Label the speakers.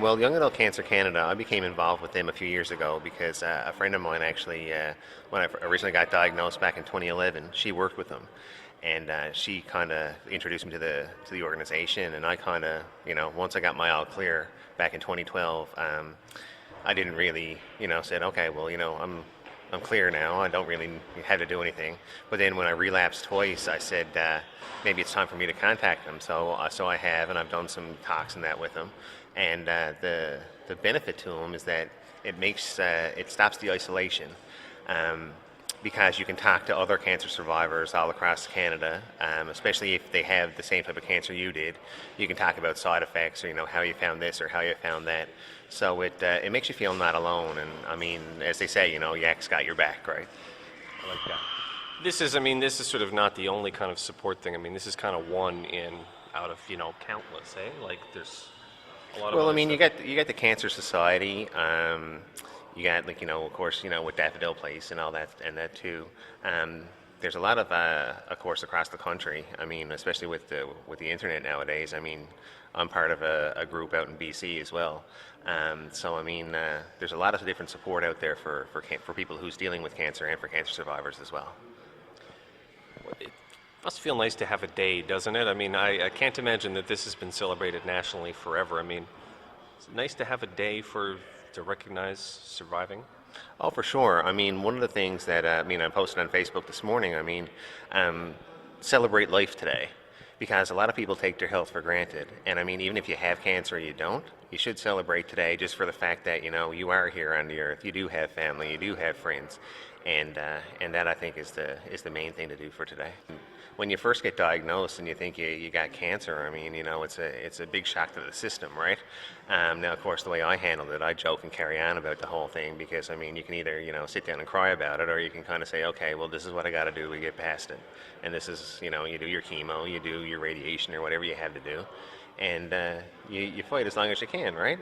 Speaker 1: Well, Young Adult Cancer Canada, I became involved with them a few years ago because a friend of mine actually, when I originally got diagnosed back in 2011, she worked with them, and she kind of introduced me to the organization, and I kind of, once I got my all clear back in 2012, I didn't really, said, okay, well, I'm clear now. I don't really have to do anything. But then when I relapsed twice, I said maybe it's time for me to contact them. So I have, and I've done some talks and that with them. And the benefit to them is that it stops the isolation. Because you can talk to other cancer survivors all across Canada, especially if they have the same type of cancer you did. You can talk about side effects, or how you found this or how you found that. So it makes you feel not alone. And I mean, as they say, Yak's got your back, right?
Speaker 2: I like that. This is sort of not the only kind of support thing. I mean, this is kind of one in out of countless. Like there's a lot of.
Speaker 1: Well, I
Speaker 2: other
Speaker 1: mean,
Speaker 2: stuff.
Speaker 1: you got the Cancer Society. You got of course, with Daffodil Place and all that, and that too. There's a lot of course, across the country. I mean, especially with the internet nowadays. I mean, I'm part of a group out in BC as well. So I mean, there's a lot of different support out there for people who's dealing with cancer and for cancer survivors as well.
Speaker 2: It must feel nice to have a day, doesn't it? I mean, I can't imagine that this has been celebrated nationally forever. I mean, it's nice to have a day to recognize surviving.
Speaker 1: Oh, for sure. I mean, one of the things that I posted on Facebook this morning. I mean, celebrate life today, because a lot of people take their health for granted. And I mean, even if you have cancer or you don't, you should celebrate today just for the fact that you are here on the earth. You do have family. You do have friends, and that I think is the main thing to do for today. When you first get diagnosed and you think you got cancer, I mean, it's a big shock to the system, right? Now, of course, the way I handled it, I joke and carry on about the whole thing, because I mean, you can either sit down and cry about it, or you can kind of say, okay, well, this is what I got to do to get past it, and this is you do your chemo, you do your radiation or whatever you have to do, and you fight as long as you can, right?